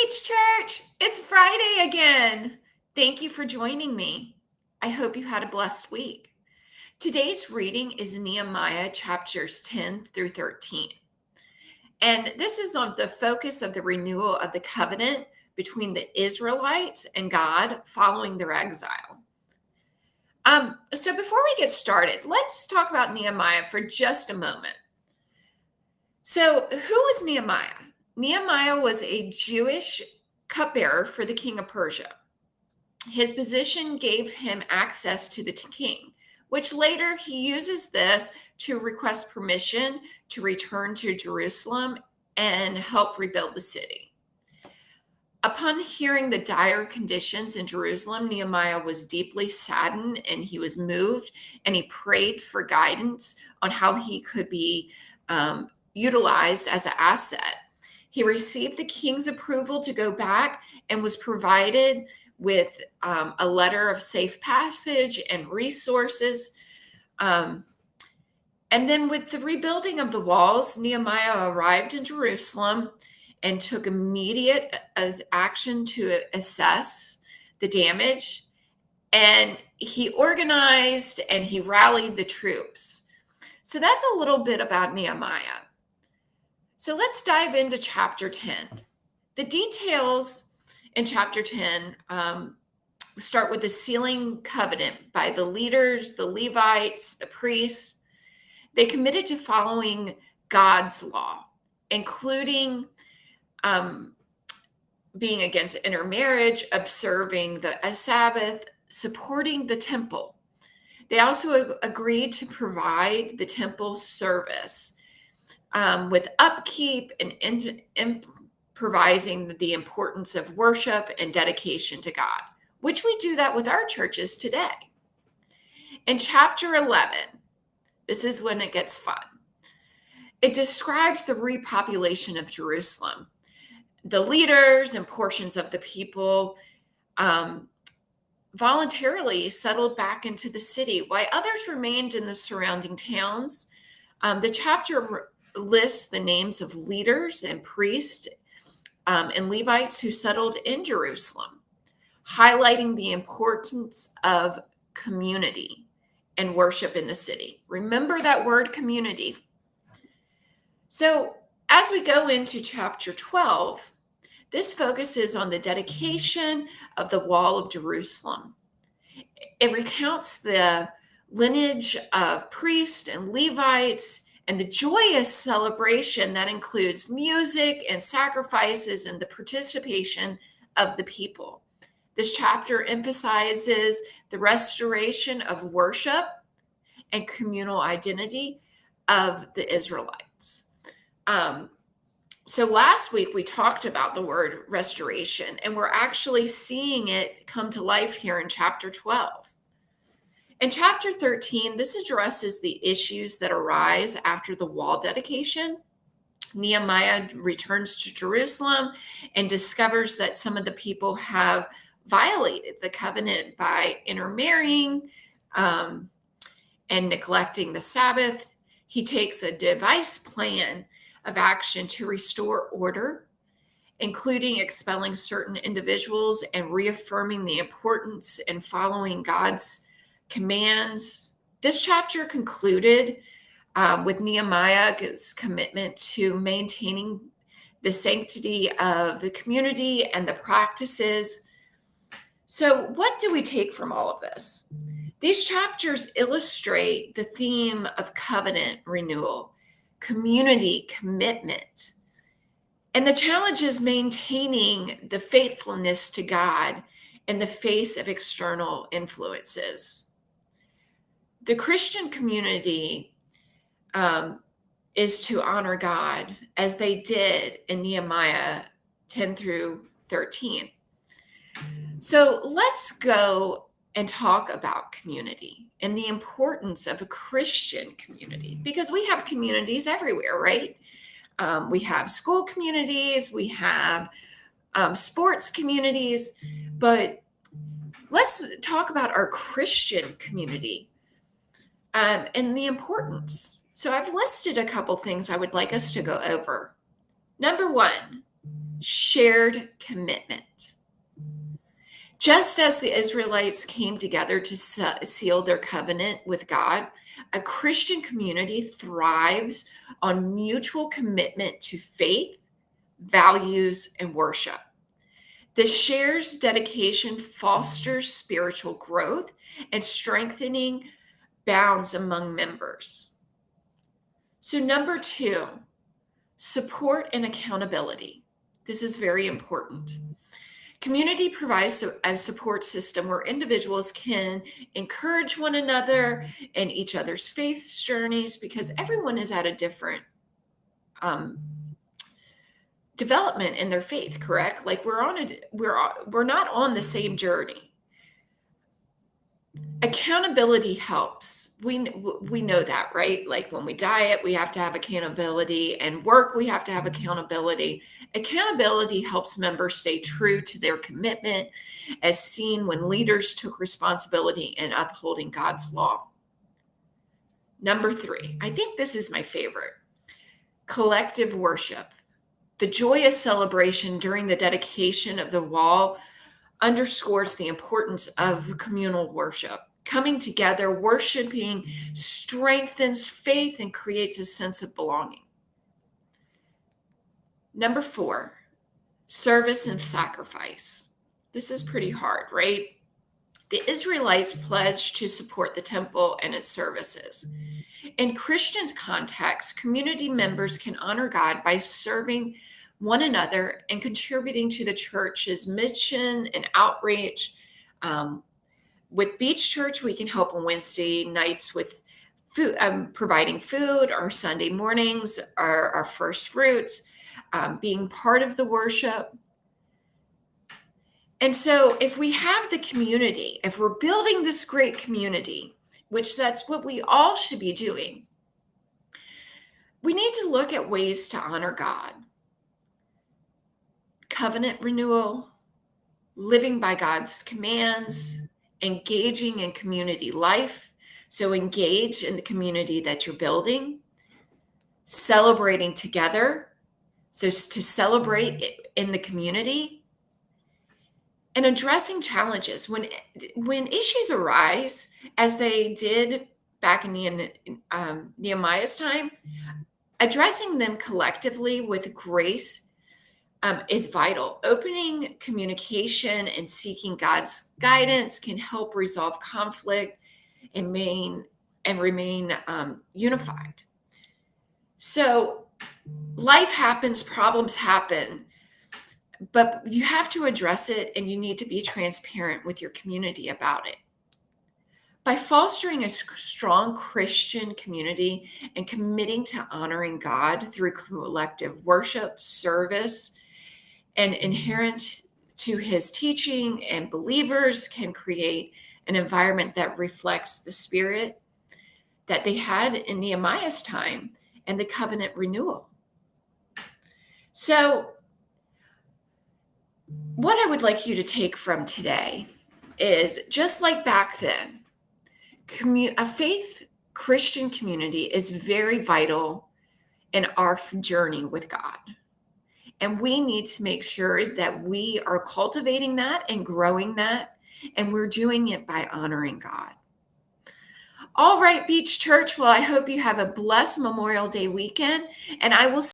Beach Church! It's Friday again. Thank you for joining me. I hope you had a blessed week. Today's reading is Nehemiah chapters 10 through 13. And this is on the focus of the renewal of the covenant between the Israelites and God following their exile. So before we get started, let's talk about Nehemiah for just a moment. So who was Nehemiah? Nehemiah was a Jewish cupbearer for the king of Persia. His position gave him access to the king, which later he uses this to request permission to return to Jerusalem and help rebuild the city. Upon hearing the dire conditions in Jerusalem, Nehemiah was deeply saddened and he was moved, and he prayed for guidance on how he could be utilized as an asset. He received the king's approval to go back and was provided with a letter of safe passage and resources. And then with the rebuilding of the walls, Nehemiah arrived in Jerusalem and took immediate action to assess the damage. And he organized and he rallied the troops. So that's a little bit about Nehemiah. So let's dive into chapter 10. The details in chapter 10 start with the sealing covenant by the leaders, the Levites, the priests. They committed to following God's law, including being against intermarriage, observing the Sabbath, supporting the temple. They also agreed to provide the temple service with upkeep and improvising the importance of worship and dedication to God, which we do that with our churches today. In chapter 11, this is when it gets fun. It describes the repopulation of Jerusalem. The leaders and portions of the people voluntarily settled back into the city, while others remained in the surrounding towns. The chapter lists the names of leaders and priests and Levites who settled in Jerusalem, highlighting the importance of community and worship in the city. Remember that word, community. So as we go into chapter 12, this focuses on the dedication of the wall of Jerusalem. It recounts the lineage of priests and Levites and the joyous celebration that includes music and sacrifices and the participation of the people. This chapter emphasizes the restoration of worship and communal identity of the Israelites. So last week we talked about the word restoration, and we're actually seeing it come to life here in chapter 12. In chapter 13, this addresses the issues that arise after the wall dedication. Nehemiah returns to Jerusalem and discovers that some of the people have violated the covenant by intermarrying and neglecting the Sabbath. He takes a devised plan of action to restore order, including expelling certain individuals and reaffirming the importance in following God's commands. This chapter concluded with Nehemiah's commitment to maintaining the sanctity of the community and the practices. So what do we take from all of this? These chapters illustrate the theme of covenant renewal, community commitment, and the challenge is maintaining the faithfulness to God in the face of external influences. The Christian community is to honor God as they did in Nehemiah 10 through 13. So let's go and talk about community and the importance of a Christian community, because we have communities everywhere, right? We have school communities, we have sports communities, but let's talk about our Christian community and the importance. So I've listed a couple things I would like us to go over. Number one, shared commitment. Just as the Israelites came together to seal their covenant with God, a Christian community thrives on mutual commitment to faith, values, and worship. The shares dedication fosters spiritual growth and strengthening bonds among members. So, number two, support and accountability. This is very important. Community provides a support system where individuals can encourage one another in each other's faith journeys because everyone is at a different um, development in their faith, correct? Like we're not on the same journey. Accountability helps. We know that, right? Like when we diet, we have to have accountability, and work, we have to have accountability. Accountability helps members stay true to their commitment, as seen when leaders took responsibility in upholding God's law. Number three, I think this is my favorite: collective worship. The joyous celebration during the dedication of the wall underscores the importance of communal worship. Coming together, worshiping strengthens faith and creates a sense of belonging. Number four, service and sacrifice. This is pretty hard, right? The Israelites pledged to support the temple and its services. In Christians' context, community members can honor God by serving one another and contributing to the church's mission and outreach. With Beach Church, we can help on Wednesday nights with food, providing food, or Sunday mornings, our first fruits, being part of the worship. And so if we have the community, if we're building this great community, which that's what we all should be doing, we need to look at ways to honor God. Covenant renewal, living by God's commands, engaging in community life. So engage in the community that you're building, celebrating together. So to celebrate in the community, and addressing challenges when issues arise, as they did back in Nehemiah's time. Addressing them collectively with grace is vital. Opening communication and seeking God's guidance can help resolve conflict and remain unified. So life happens, problems happen, but you have to address it, and you need to be transparent with your community about it. By fostering a strong Christian community and committing to honoring God through collective worship, service, and adherence to his teaching, and believers can create an environment that reflects the spirit that they had in Nehemiah's time and the covenant renewal. So, what I would like you to take from today is, just like back then, a faith Christian community is very vital in our journey with God. And we need to make sure that we are cultivating that and growing that, and we're doing it by honoring God. All right, Beach Church. Well, I hope you have a blessed Memorial Day weekend, and I will